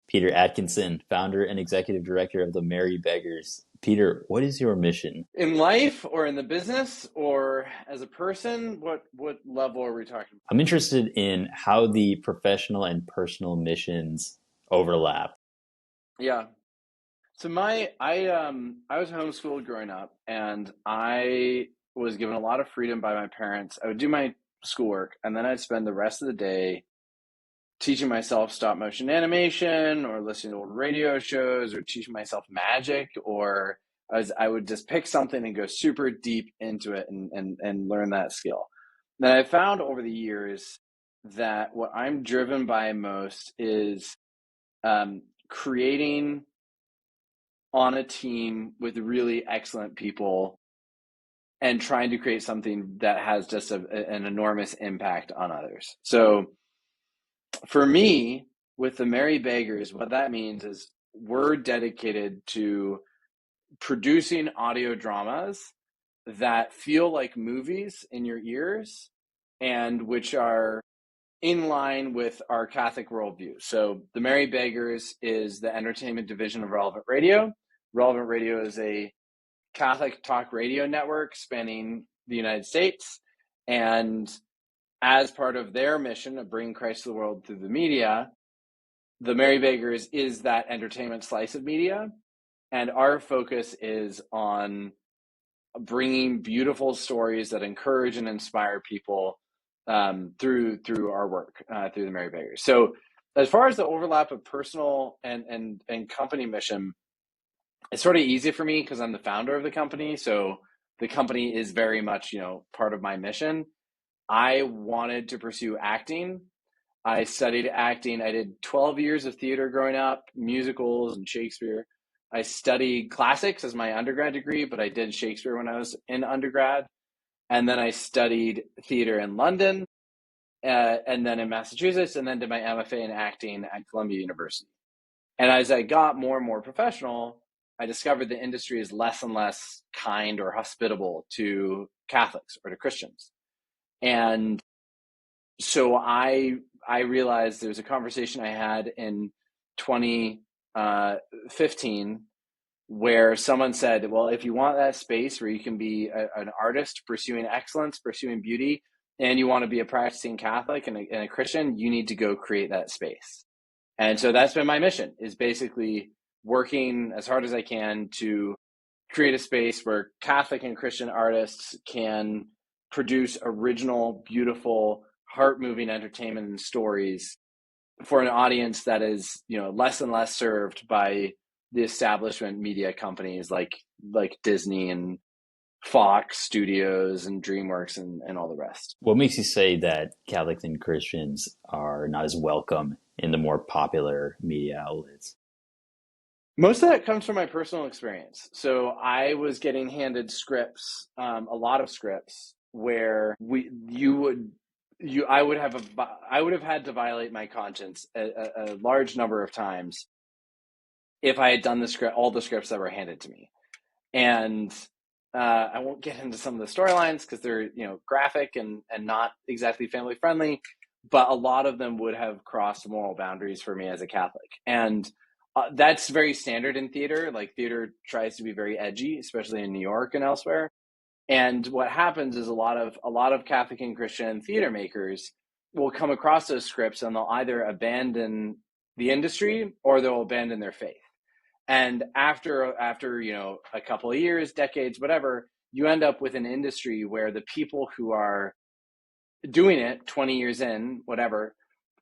Peter Atkinson, founder and executive director of the Merry Beggars. Peter, what is your mission? In life or in the business or as a person? What level are we talking I'm interested in how the professional and personal missions overlap. Yeah. So I was homeschooled growing up, and I was given a lot of freedom by my parents. I would do my schoolwork, and then I'd spend the rest of the day teaching myself stop motion animation or listening to old radio shows or teaching myself magic, or I would just pick something and go super deep into it and learn that skill. Then I found over the years that what I'm driven by most is creating on a team with really excellent people and trying to create something that has just an enormous impact on others. So for me, with the Merry Beggars, what that means is we're dedicated to producing audio dramas that feel like movies in your ears and which are in line with our Catholic worldview. So the Merry Beggars is the entertainment division of Relevant Radio. Relevant Radio is a Catholic talk radio network spanning the United States. And as part of their mission of bringing Christ to the world through the media, the Merry Beggars is that entertainment slice of media. And our focus is on bringing beautiful stories that encourage and inspire people through our work, through the Merry Beggars. So as far as the overlap of personal and company mission, it's sort of easy for me because I'm the founder of the company. So the company is very much, part of my mission. I wanted to pursue acting. I studied acting. I did 12 years of theater growing up, musicals and Shakespeare. I studied classics as my undergrad degree, but I did Shakespeare when I was in undergrad. And then I studied theater in London, and then in Massachusetts, and then did my MFA in acting at Columbia University. And as I got more and more professional, I discovered the industry is less and less kind or hospitable to Catholics or to Christians. And so I realized there was a conversation I had in 2015 where someone said, well, if you want that space where you can be an artist pursuing excellence, pursuing beauty, and you want to be a practicing Catholic and a Christian, you need to go create that space. And so that's been my mission, is basically working as hard as I can to create a space where Catholic and Christian artists can produce original, beautiful, heart-moving entertainment and stories for an audience that is, less and less served by the establishment media companies like Disney and Fox Studios and DreamWorks and all the rest. What makes you say that Catholics and Christians are not as welcome in the more popular media outlets? Most of that comes from my personal experience. So I was getting handed scripts, a lot of scripts, where I would have had to violate my conscience a large number of times if I had done all the scripts that were handed to me. And I won't get into some of the storylines because they're graphic and not exactly family friendly, but a lot of them would have crossed moral boundaries for me as a Catholic. And that's very standard in theater. Like, theater tries to be very edgy, especially in New York and elsewhere. And what happens is a lot of Catholic and Christian theater makers will come across those scripts and they'll either abandon the industry or they'll abandon their faith. And after a couple of years, decades, whatever, you end up with an industry where the people who are doing it 20 years in, whatever,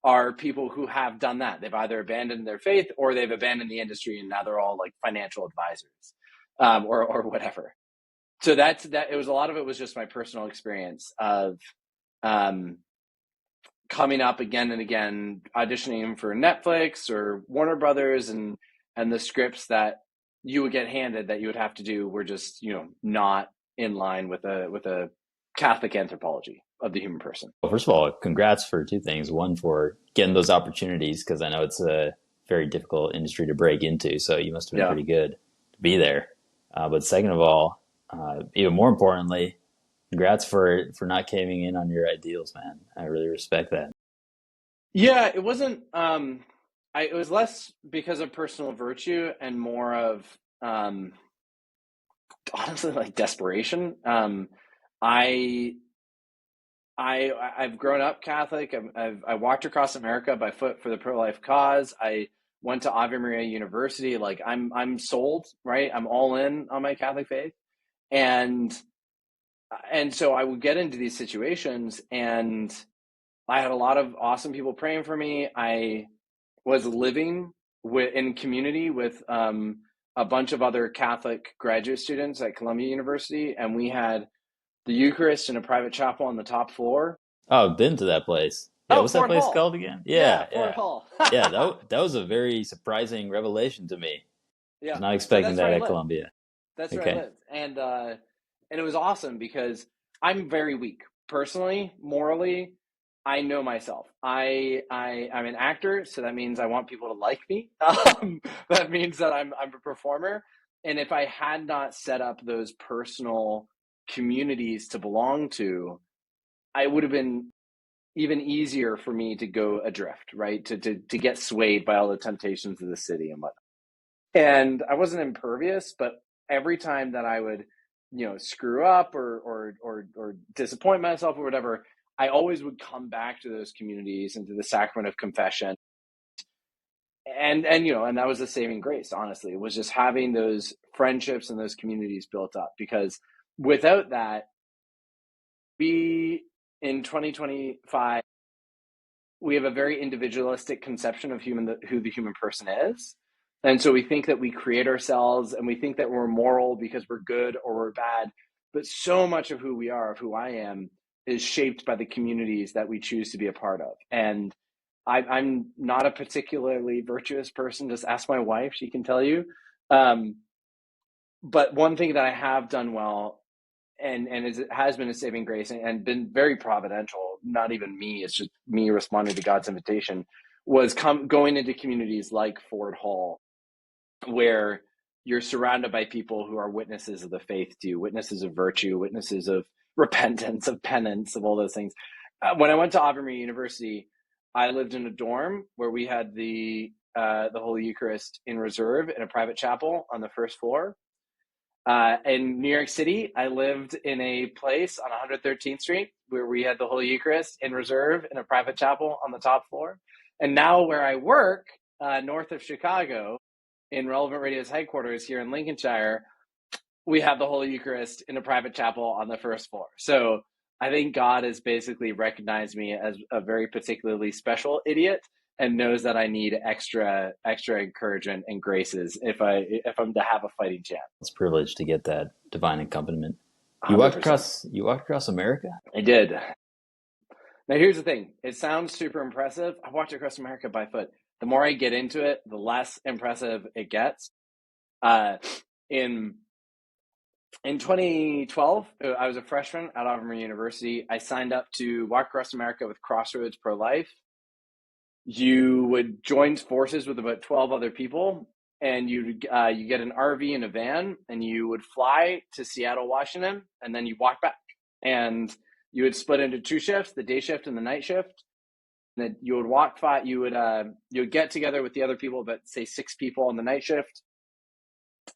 are people who have done that. They've either abandoned their faith or they've abandoned the industry, and now they're all like financial advisors, or whatever. So that. It was a lot of it was just my personal experience of coming up again and again, auditioning for Netflix or Warner Brothers, and the scripts that you would get handed that you would have to do were just not in line with a Catholic anthropology of the human person. Well, first of all, congrats for two things. One, for getting those opportunities, because I know it's a very difficult industry to break into. So you must have been pretty good to be there. But second of all, even more importantly, congrats for not caving in on your ideals, man. I really respect that. Yeah, it wasn't it was less because of personal virtue and more of honestly like desperation. I I've grown up Catholic. I walked across America by foot for the pro-life cause. I went to Ave Maria University. Like I'm sold, right? I'm all in on my Catholic faith, and so I would get into these situations, and I had a lot of awesome people praying for me. I was living in community with a bunch of other Catholic graduate students at Columbia University, and we had the Eucharist in a private chapel on the top floor. Oh, I've been to that place. Yeah, Oh, what's that Ford place Hall. called again? Yeah, Yeah, Ford yeah. Hall. Yeah, that was a very surprising revelation to me. I was Yeah. not So expecting that's where that I at lived. Columbia. That's where I Okay. lived. And it was awesome because I'm very weak personally, morally. I know myself. I'm an actor, so that means I want people to like me. That means that I'm a performer. And if I had not set up those personal communities to belong to, I would have been even easier for me to go adrift, right? To get swayed by all the temptations of the city and whatnot. And I wasn't impervious, but every time that I would, screw up or disappoint myself or whatever, I always would come back to those communities and to the sacrament of confession. And that was the saving grace, honestly. It was just having those friendships and those communities built up, because without that, we in 2025, we have a very individualistic conception of who the human person is. And so we think that we create ourselves, and we think that we're moral because we're good or we're bad. But so much of who we are, of who I am, is shaped by the communities that we choose to be a part of. And I'm not a particularly virtuous person. Just ask my wife, she can tell you. Um, but one thing that I have done well, and it has been a saving grace and been very providential, not even me, it's just me responding to God's invitation, was going into communities like Ford Hall, where you're surrounded by people who are witnesses of the faith to you, witnesses of virtue, witnesses of repentance, of penance, of all those things. When I went to Ave Maria University, I lived in a dorm where we had the Holy Eucharist in reserve in a private chapel on the first floor. In New York City, I lived in a place on 113th Street where we had the Holy Eucharist in reserve in a private chapel on the top floor. And now where I work, north of Chicago, in Relevant Radio's headquarters here in Lincolnshire, we have the Holy Eucharist in a private chapel on the first floor. So I think God has basically recognized me as a very particularly special idiot and knows that I need extra encouragement and graces if I'm to have a fighting chance. It's a privilege to get that divine accompaniment. You walked 100%. across America? I did. Now here's the thing. It sounds super impressive. I walked across America by foot. The more I get into it, the less impressive it gets. In 2012, I was a freshman at Ave Maria University. I signed up to walk across America with Crossroads Pro-Life. You would join forces with about 12 other people, and you get an RV and a van, and you would fly to Seattle, Washington, and then you walk back. And you would split into two shifts, the day shift and the night shift. And then you would walk you would get together with the other people, about say 6 people on the night shift.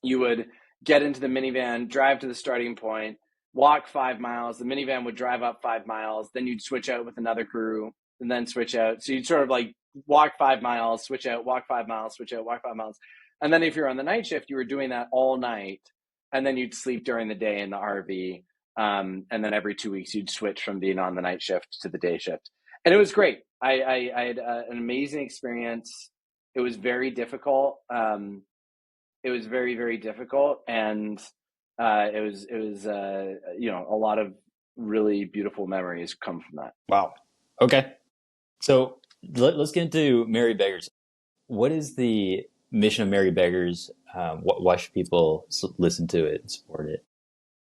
You would get into the minivan, drive to the starting point, walk 5 miles. The minivan would drive up 5 miles. Then you'd switch out with another crew and then switch out. So you'd sort of like walk 5 miles, switch out, walk 5 miles, switch out, walk 5 miles. And then if you're on the night shift, you were doing that all night. And then you'd sleep during the day in the RV. And then every 2 weeks, you'd switch from being on the night shift to the day shift. And it was great. I had an amazing experience. It was very difficult. It was very, very difficult, and it was a lot of really beautiful memories come from that. Wow. Okay. So let's get into Merry Beggars. What is the mission of Merry Beggars? Why should people listen to it and support it?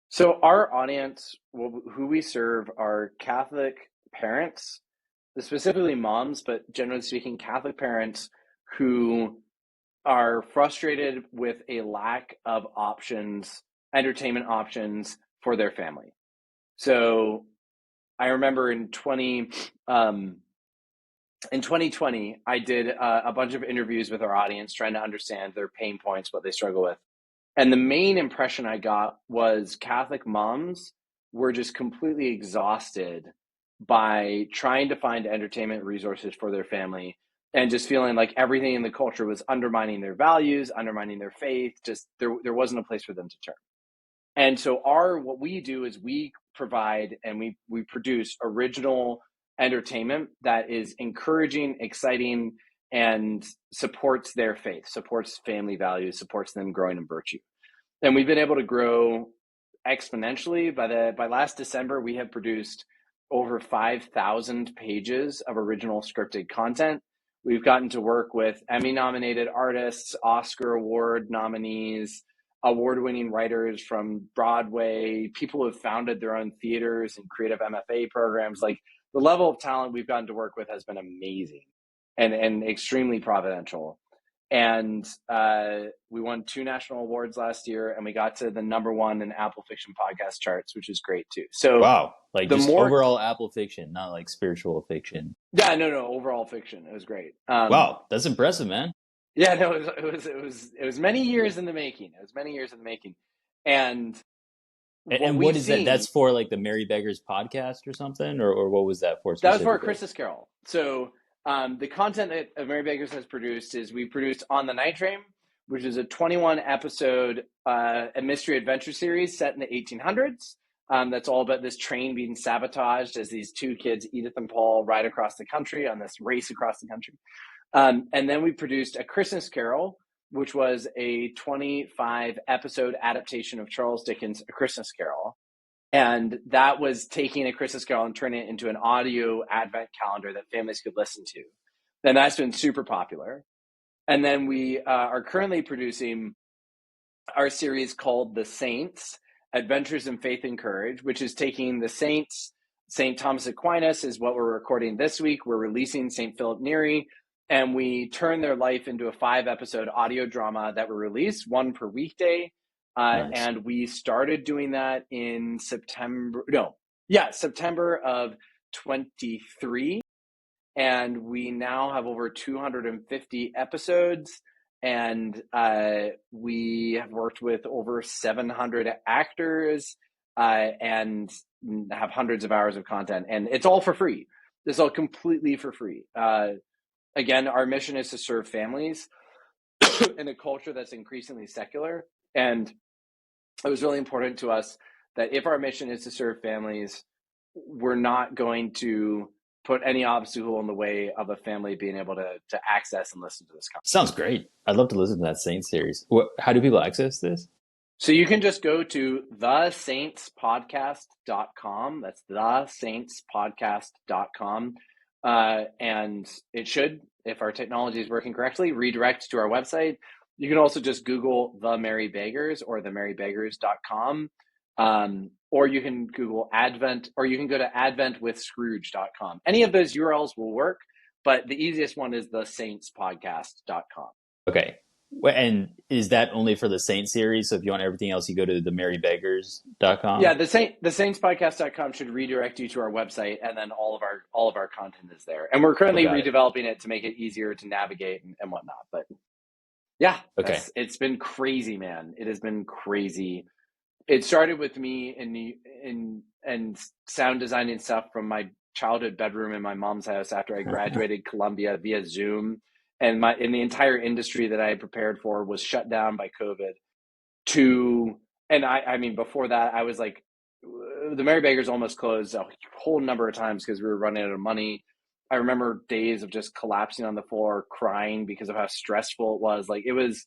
So our audience, who we serve, are Catholic parents, specifically moms, but generally speaking, Catholic parents who are frustrated with a lack of options, entertainment options for their family. So I remember in in 2020, I did a bunch of interviews with our audience, trying to understand their pain points, what they struggle with. And the main impression I got was Catholic moms were just completely exhausted by trying to find entertainment resources for their family and just feeling like everything in the culture was undermining their values, undermining their faith. Just there wasn't a place for them to turn. And so what we do is we provide and we produce original entertainment that is encouraging, exciting, and supports their faith, supports family values, supports them growing in virtue. And we've been able to grow exponentially. By last December, we have produced over 5,000 pages of original scripted content. We've gotten to work with Emmy-nominated artists, Oscar Award nominees, award-winning writers from Broadway, people who have founded their own theaters and creative MFA programs. Like, the level of talent we've gotten to work with has been amazing and extremely providential. And we won 2 national awards last year, and we got to the #1 in Apple Fiction podcast charts, which is great too. So wow, like just overall Apple fiction, not like spiritual fiction. Yeah, no, overall fiction. It was great. Wow, that's impressive, man. Yeah, no, it was many years in the making. And what is that? That's for like the Merry Beggars podcast or something, or what was that for? That was for a Christmas Carol. So the content that Merry Beggars has produced is we produced On the Night Train, which is a 21 episode a mystery adventure series set in the 1800s. That's all about this train being sabotaged as these 2 kids, Edith and Paul, ride across the country on this race across the country. And then we produced A Christmas Carol, which was a 25 episode adaptation of Charles Dickens' A Christmas Carol. And that was taking A Christmas Carol and turning it into an audio advent calendar that families could listen to. And that's been super popular. And then we are currently producing our series called The Saints, Adventures in Faith and Courage, which is taking the saints. St. Thomas Aquinas is what we're recording this week. We're releasing St. Philip Neri, and we turn their life into a 5-episode audio drama that we release, 1 per weekday. Nice. And we started doing that in September of 23. And we now have over 250 episodes. And we have worked with over 700 actors and have hundreds of hours of content. And it's all for free. It's all completely for free. Again, our mission is to serve families in a culture that's increasingly secular. And it was really important to us that if our mission is to serve families, we're not going to put any obstacle in the way of a family being able to access and listen to this content. Sounds great. I'd love to listen to that Saints series. How do people access this? So you can just go to thesaintspodcast.com. That's thesaintspodcast.com. And it should, if our technology is working correctly, redirect to our website. You can also just Google The Merry Beggars or themerrybeggars.com. Or you can Google Advent, or you can go to adventwithscrooge.com. Any of those URLs will work, but the easiest one is thesaintspodcast.com. Okay. And is that only for the Saint series? So if you want everything else, you go to themerrybeggars.com? Yeah, thesaintspodcast.com should redirect you to our website, and then all of our content is there. And we're currently redeveloping it to make it easier to navigate and whatnot. But yeah, okay. It's been crazy, man. It has been crazy. It started with me in sound designing stuff from my childhood bedroom in my mom's house after I graduated Columbia via Zoom, and the entire industry that I had prepared for was shut down by COVID. I mean, before that, I was like, the Merry Beggars almost closed a whole number of times because we were running out of money. I remember days of just collapsing on the floor, crying because of how stressful it was. Like it was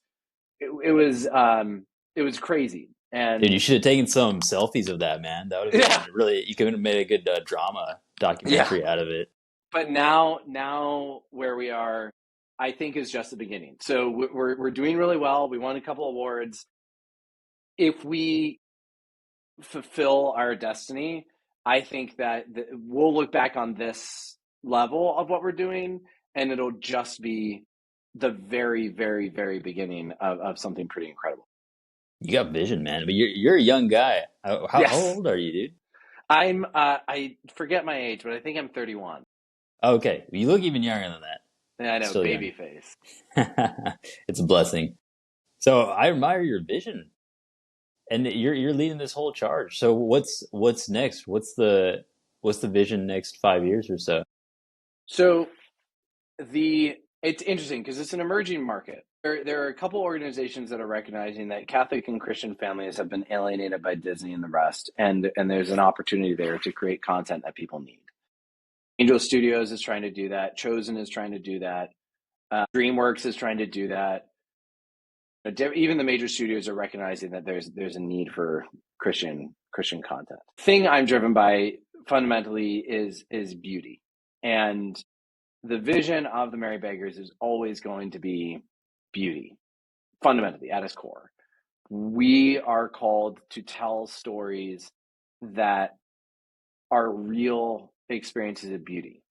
crazy. And dude, you should have taken some selfies of that, man. That would have been really, you could have made a good drama documentary out of it. But now where we are, I think is just the beginning. So we're doing really well. We won a couple awards. If we fulfill our destiny, I think that we'll look back on this level of what we're doing, and it'll just be the very, very, very beginning of something pretty incredible. You got vision, man. But you're a young guy. How old are you, dude? I forget my age, but I think I'm 31. Okay, you look even younger than that. Yeah, I know, Still baby young. face. It's a blessing. So I admire your vision, and you're leading this whole charge. So what's next? What's the vision next 5 years or so? So it's interesting because it's an emerging market. There are a couple organizations that are recognizing that Catholic and Christian families have been alienated by Disney and the rest, and there's an opportunity there to create content that people need. Angel Studios is trying to do that. Chosen is trying to do that. DreamWorks is trying to do that. Even the major studios are recognizing that there's a need for Christian content. The thing I'm driven by fundamentally is beauty, and the vision of the Merry Beggars is always going to be beauty, fundamentally at its core. We are called to tell stories that are real experiences of beauty.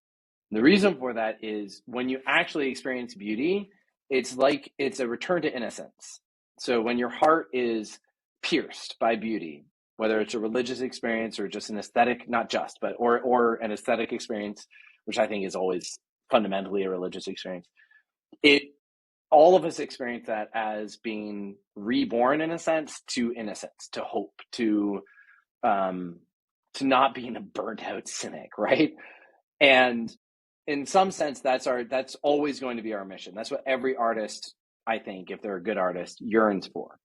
The reason for that is when you actually experience beauty, it's like it's a return to innocence. So when your heart is pierced by beauty, whether it's a religious experience or just an aesthetic, not just, but or an aesthetic experience, which I think is always fundamentally a religious experience, it all of us experience that as being reborn in a sense to innocence, to hope, to not being a burnt out cynic, right? And in some sense, that's always going to be our mission. That's what every artist, I think, if they're a good artist, yearns for.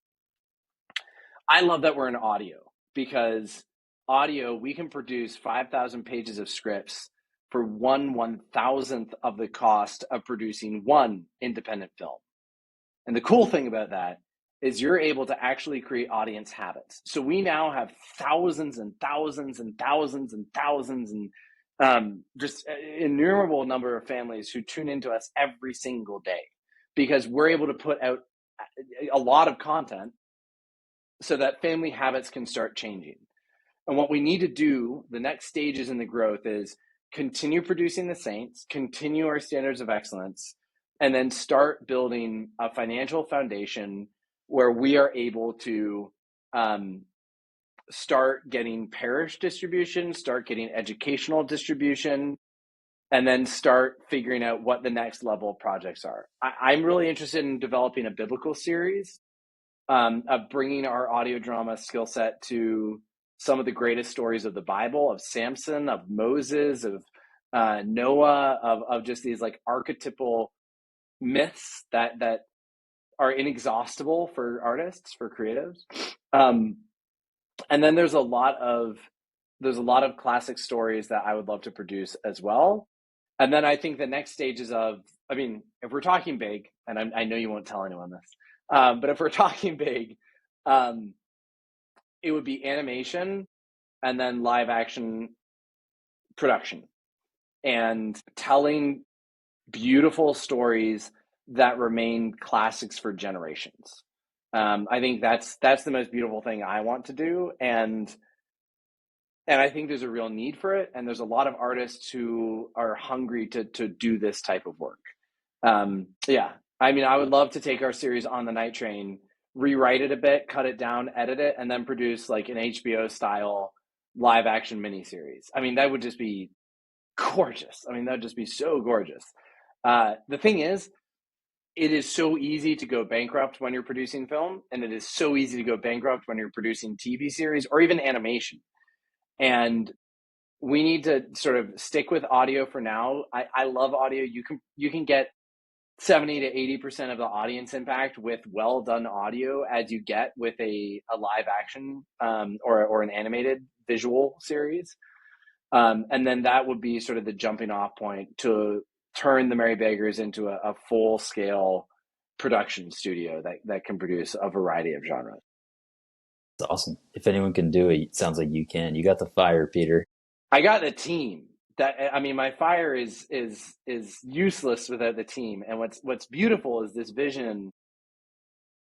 I love that we're in audio because audio, we can produce 5,000 pages of scripts for 1/1000th of the cost of producing one independent film. And the cool thing about that is you're able to actually create audience habits. So we now have thousands and thousands and thousands and thousands and just an innumerable number of families who tune into us every single day because we're able to put out a lot of content so that family habits can start changing. And what we need to do, the next stages in the growth is continue producing the saints, continue our standards of excellence, and then start building a financial foundation where we are able to start getting parish distribution, start getting educational distribution, and then start figuring out what the next level of projects are. I'm really interested in developing a biblical series of bringing our audio drama skill set to some of the greatest stories of the Bible, of Samson, of Moses, of Noah, of just these like archetypal myths that are inexhaustible for artists, for creatives. And then there's a lot of classic stories that I would love to produce as well. And then I think the next stages of, I mean, if we're talking big, and I know you won't tell anyone this, but if we're talking big, it would be animation and then live action production and telling beautiful stories that remain classics for generations. I think that's the most beautiful thing I want to do, and I think there's a real need for it, and there's a lot of artists who are hungry to do this type of work. Yeah, I mean, I would love to take our series On the Night Train, rewrite it a bit, cut it down, edit it, and then produce like an HBO style live action miniseries. I mean, that would just be gorgeous. I mean, that'd just be so gorgeous. The thing is, it is so easy to go bankrupt when you're producing film, and it is so easy to go bankrupt when you're producing TV series or even animation. And we need to sort of stick with audio for now. I love audio. You can get 70 to 80% of the audience impact with well done audio as you get with a live action or an animated visual series. And then that would be sort of the jumping off point to turn the Merry Beggars into a full scale production studio that can produce a variety of genres. It's awesome. If anyone can do it, it sounds like you can. You got the fire, Peter. I got a team. I mean, my fire is useless without the team. And what's beautiful is this vision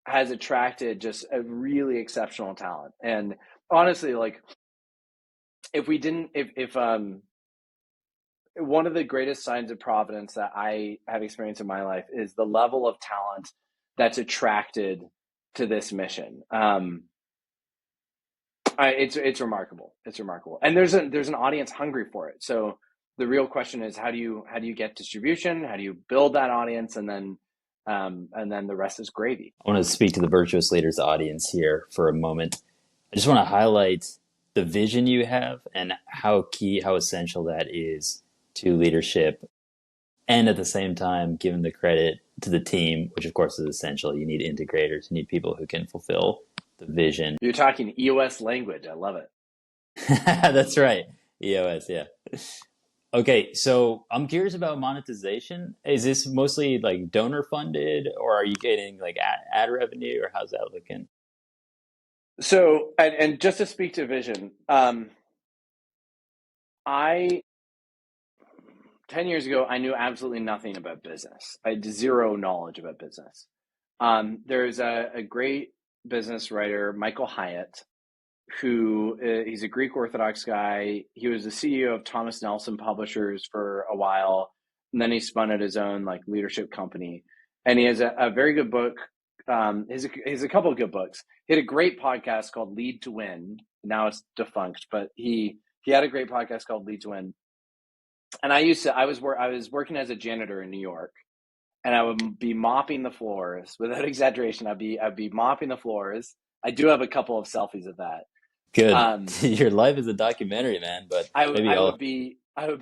has attracted just a really exceptional talent. And honestly, like if one of the greatest signs of providence that I have experienced in my life is the level of talent that's attracted to this mission. It's remarkable. It's remarkable, and there's an audience hungry for it. So the real question is how do you get distribution? How do you build that audience? And then the rest is gravy. I want to speak to the Virtuous Leaders audience here for a moment. I just want to highlight the vision you have and how key, how essential that is to leadership. And at the same time, giving the credit to the team, which of course is essential. You need integrators, you need people who can fulfill the vision. You're talking EOS language. I love it. That's right. EOS, yeah. Okay, so I'm curious about monetization. Is this mostly like donor funded, or are you getting like ad revenue, or how's that looking? So, and just to speak to vision, 10 years ago, I knew absolutely nothing about business. I had zero knowledge about business. There's a great business writer, Michael Hyatt, who he's a Greek Orthodox guy. He was the CEO of Thomas Nelson Publishers for a while, and then he spun out his own like leadership company. And he has a very good book. He has a couple of good books. He had a great podcast called Lead to Win. Now it's defunct, but he had a great podcast called Lead to Win. And I was working as a janitor in New York, and I would be mopping the floors. Without exaggeration, I'd be mopping the floors. I do have a couple of selfies of that. Good. Your life is a documentary, man. But I would be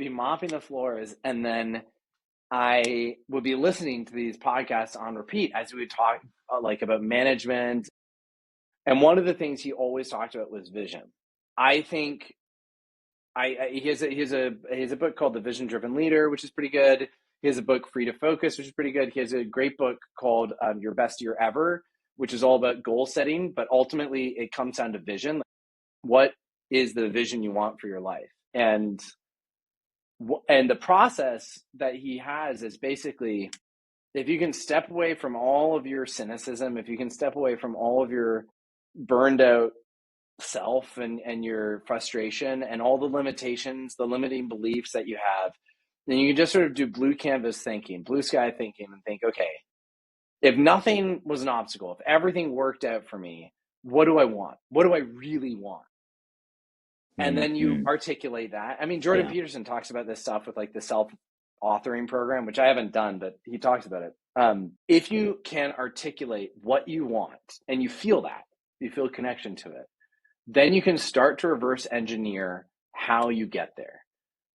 mopping the floors, and then I would be listening to these podcasts on repeat as we would talk like about management. And one of the things he always talked about was vision. I think he has a book called The Vision Driven Leader, which is pretty good. He has a book, Free to Focus, which is pretty good. He has a great book called Your Best Year Ever, which is all about goal setting, but ultimately it comes down to vision. What is the vision you want for your life? And the process that he has is basically, if you can step away from all of your cynicism, if you can step away from all of your burned out self and your frustration and all the limitations, the limiting beliefs that you have, then you can just sort of do blue canvas thinking, blue sky thinking, and think, okay, if nothing was an obstacle, if everything worked out for me, what do I want? What do I really want? And then you articulate that. I mean, Jordan Peterson talks about this stuff with like the self-authoring program, which I haven't done, but he talks about it. If you can articulate what you want and you feel that, you feel connection to it, then you can start to reverse engineer how you get there.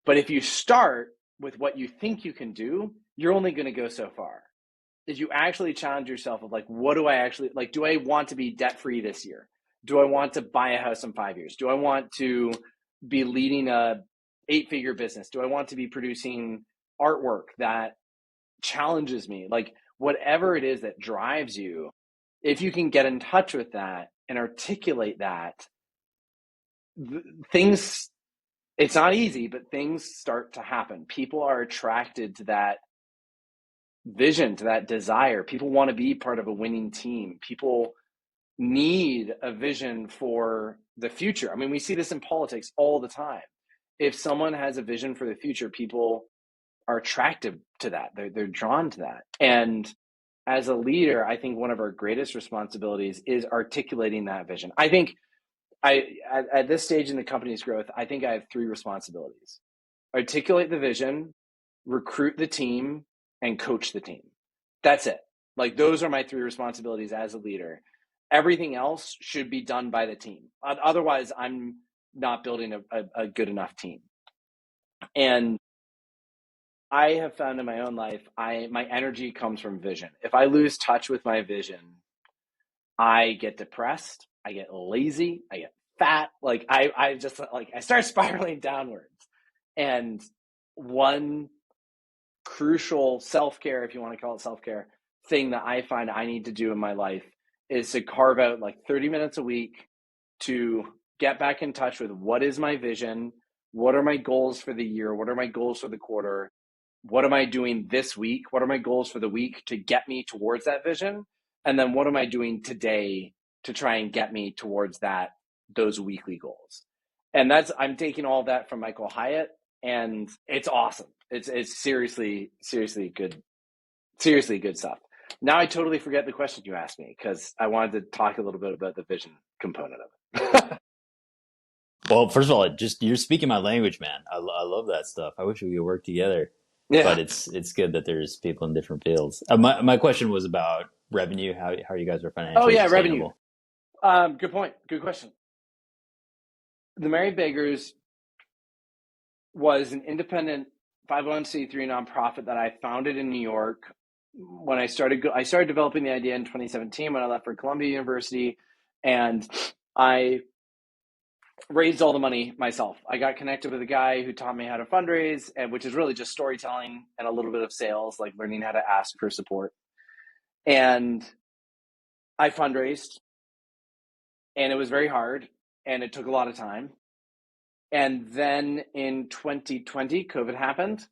But if you start with what you think you can do, you're only going to go so far. If you actually challenge yourself of like, what do I actually like? Do I want to be debt-free this year? Do I want to buy a house in 5 years? Do I want to be leading a 8-figure business? Do I want to be producing artwork that challenges me? Like whatever it is that drives you, if you can get in touch with that and articulate that, things, it's not easy, but things start to happen. People are attracted to that vision, to that desire. People want to be part of a winning team. People need a vision for the future. I mean, we see this in politics all the time. If someone has a vision for the future, people are attracted to that. They're drawn to that. And as a leader, I think one of our greatest responsibilities is articulating that vision. I think at this stage in the company's growth, I think I have 3 responsibilities: articulate the vision, recruit the team, and coach the team. That's it. Like those are my 3 responsibilities as a leader. Everything else should be done by the team. Otherwise, I'm not building a good enough team. And I have found in my own life, my energy comes from vision. If I lose touch with my vision, I get depressed, I get lazy, I get fat. Like I just like I start spiraling downwards. And one crucial self-care, if you want to call it self-care, thing that I find I need to do in my life is to carve out like 30 minutes a week to get back in touch with what is my vision, what are my goals for the year, what are my goals for the quarter, what am I doing this week, what are my goals for the week to get me towards that vision, and then what am I doing today to try and get me towards those weekly goals. And I'm taking all that from Michael Hyatt, and it's awesome. It's seriously good stuff. Now I totally forget the question you asked me because I wanted to talk a little bit about the vision component of it. Well, first of all, just you're speaking my language, man. I love that stuff. I wish we could work together. But Yeah. it's good that there's people in different fields. My question was about revenue, how you guys are Oh financially yeah, revenue. sustainable. Good point. Good question. The Merry Beggars was an independent 501c3 nonprofit that I founded in New York. When I started developing the idea in 2017 when I left for Columbia University, and I raised all the money myself. I got connected with a guy who taught me how to fundraise, and which is really just storytelling and a little bit of sales, like learning how to ask for support. And I fundraised, and it was very hard, and it took a lot of time. And then in 2020, COVID happened,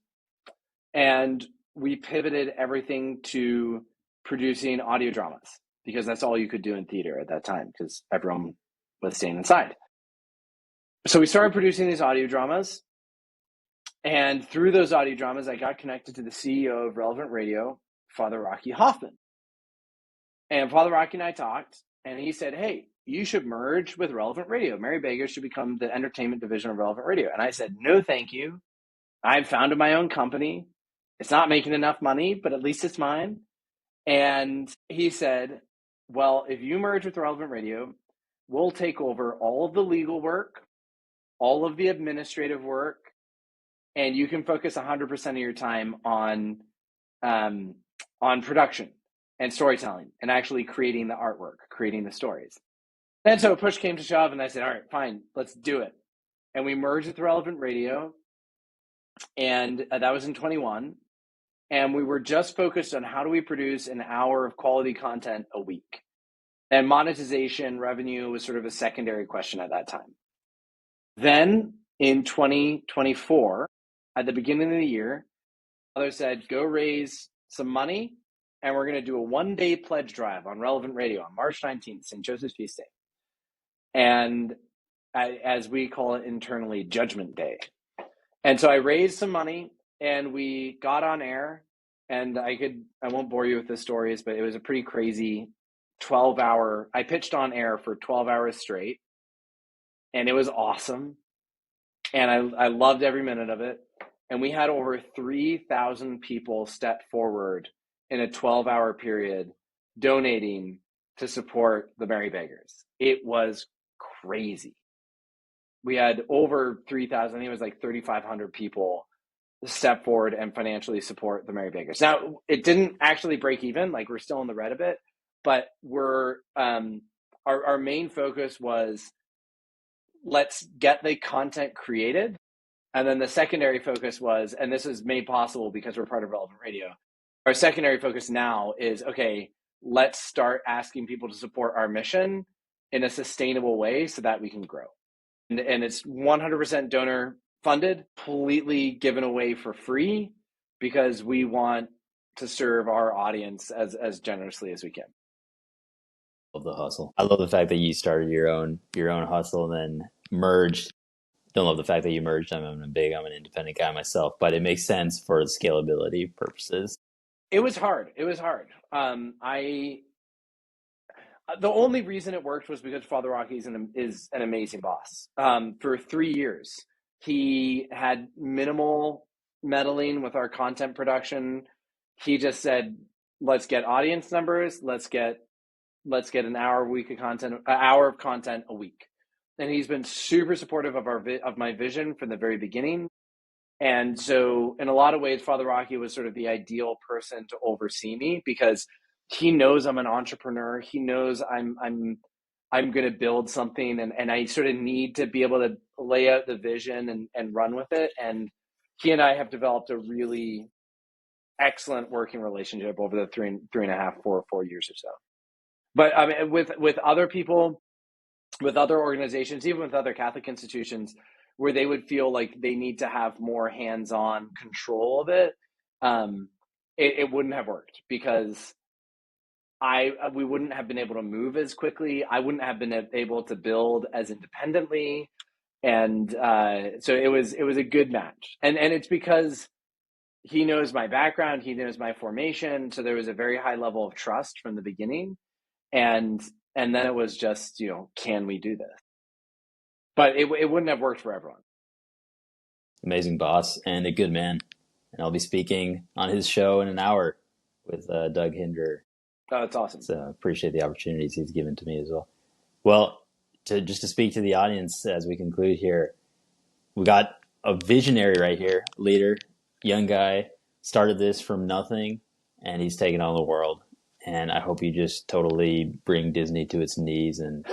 and we pivoted everything to producing audio dramas because that's all you could do in theater at that time because everyone was staying inside. So we started producing these audio dramas, and through those audio dramas, I got connected to the CEO of Relevant Radio, Father Rocky Hoffman. And Father Rocky and I talked, and he said, hey, you should merge with Relevant Radio. Merry Beggars should become the entertainment division of Relevant Radio. And I said, no, thank you. I've founded my own company. It's not making enough money, but at least it's mine. And he said, well, if you merge with Relevant Radio, we'll take over all of the legal work, all of the administrative work, and you can focus 100% of your time on production and storytelling and actually creating the artwork, creating the stories. And so push came to shove, and I said, all right, fine, let's do it. And we merged with Relevant Radio, and that was in 21. And we were just focused on how do we produce an hour of quality content a week. And monetization revenue was sort of a secondary question at that time. Then in 2024, at the beginning of the year, Father said, go raise some money, and we're going to do a one-day pledge drive on Relevant Radio on March 19th, St. Joseph's Feast Day. And as we call it internally, Judgment Day. And so I raised some money, and we got on air, and I won't bore you with the stories, but it was a pretty crazy 12-hour, I pitched on air for 12 hours straight, and it was awesome. And I loved every minute of it. And we had over 3,000 people step forward in a 12-hour period donating to support the Merry Beggars. It was crazy. We had over 3,000, I think it was like 3,500 people step forward and financially support the Merry Beggars. Now, it didn't actually break even, like we're still in the red a bit, but our main focus was let's get the content created. And then the secondary focus was, and this is made possible because we're part of Relevant Radio, our secondary focus now is, okay, let's start asking people to support our mission in a sustainable way so that we can grow. And it's 100% donor funded, completely given away for free because we want to serve our audience as generously as we can. Love the hustle. I love the fact that you started your own hustle and then merged. Don't love the fact that you merged. I'm an independent guy myself, but it makes sense for scalability purposes. It was hard. The only reason it worked was because Father Rocky is an amazing boss. For 3 years, he had minimal meddling with our content production. He just said, let's get audience numbers. Let's get an hour of content a week. And he's been super supportive of my vision from the very beginning. And so in a lot of ways, Father Rocky was sort of the ideal person to oversee me because he knows I'm an entrepreneur. He knows I'm going to build something, and I sort of need to be able to lay out the vision and run with it. And he and I have developed a really excellent working relationship over the 4 years or so. But I mean, with other people, with other organizations, even with other Catholic institutions, where they would feel like they need to have more hands-on control of it, it wouldn't have worked because we wouldn't have been able to move as quickly. I wouldn't have been able to build as independently, and so it was a good match. And it's because he knows my background, he knows my formation, so there was a very high level of trust from the beginning, and then it was just, can we do this? But it wouldn't have worked for everyone. Amazing boss and a good man. And I'll be speaking on his show in an hour with Doug Hinder. Oh, that's awesome. So appreciate the opportunities he's given to me as well. Well, to speak to the audience as we conclude here, we got a visionary right here, leader, young guy, started this from nothing, and he's taken on the world. And I hope you just totally bring Disney to its knees, and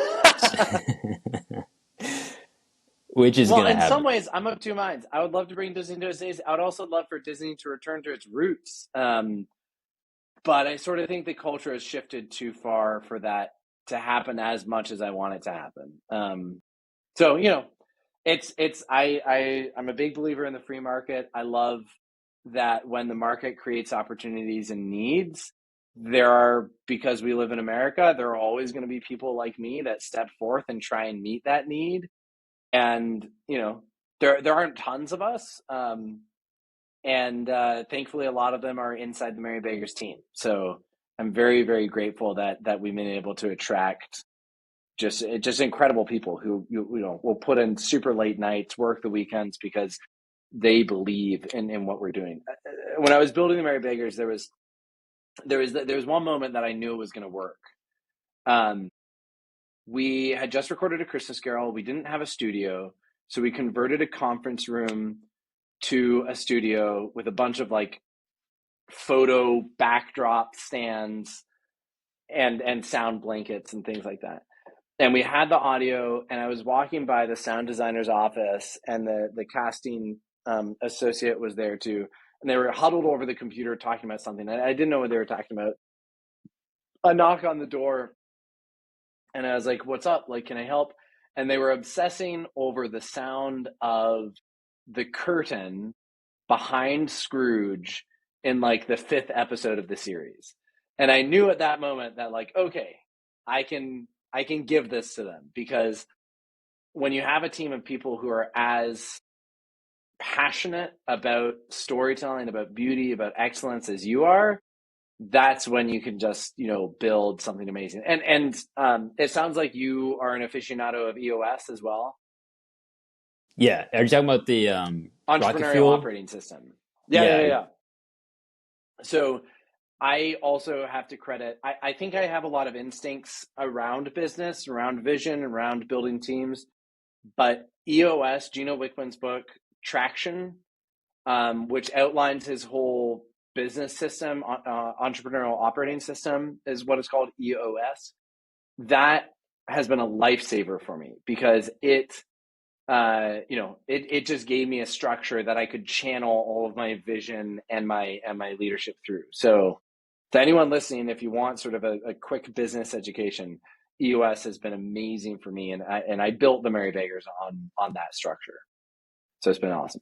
which is going to happen. In some ways, I'm of two minds. I would love to bring Disney to its knees. I would also love for Disney to return to its roots. But I sort of think the culture has shifted too far for that to happen as much as I want it to happen. So, I'm a big believer in the free market. I love that when the market creates opportunities and needs, because we live in America, there are always going to be people like me that step forth and try and meet that need. And, there aren't tons of us. And thankfully, a lot of them are inside the Merry Beggars team. So I'm very, very grateful that we've been able to attract just incredible people who will put in super late nights, work the weekends because they believe in what we're doing. When I was building the Merry Beggars, there was one moment that I knew it was going to work. We had just recorded a Christmas Carol. We didn't have a studio, so we converted a conference room to a studio with a bunch of like photo backdrop stands and sound blankets and things like that. And we had the audio, and I was walking by the sound designer's office, and the casting associate was there too. And they were huddled over the computer talking about something. I didn't know what they were talking about. A knock on the door, and I was like, "What's up? Like, can I help?" And they were obsessing over the sound of the curtain behind Scrooge in like the 5th episode of the series. And I knew at that moment that like, okay, I can give this to them, because when you have a team of people who are as passionate about storytelling, about beauty, about excellence as you are, that's when you can just, build something amazing. And it sounds like you are an aficionado of EOS as well. Yeah. Are you talking about the entrepreneurial operating system? Yeah. So I also have to credit, I think I have a lot of instincts around business, around vision, around building teams. But EOS, Gino Wickman's book, Traction, which outlines his whole business system, entrepreneurial operating system is what it's called, EOS. That has been a lifesaver for me, because it just gave me a structure that I could channel all of my vision and my leadership through. So to anyone listening, if you want sort of a quick business education, EOS has been amazing for me. And I built the Merry Beggars on that structure. So it's been awesome.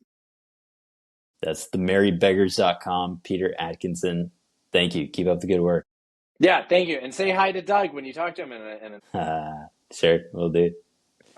That's the merrybeggars.com, Peter Atkinson. Thank you. Keep up the good work. Yeah, thank you. And say hi to Doug when you talk to him. Sure, will do.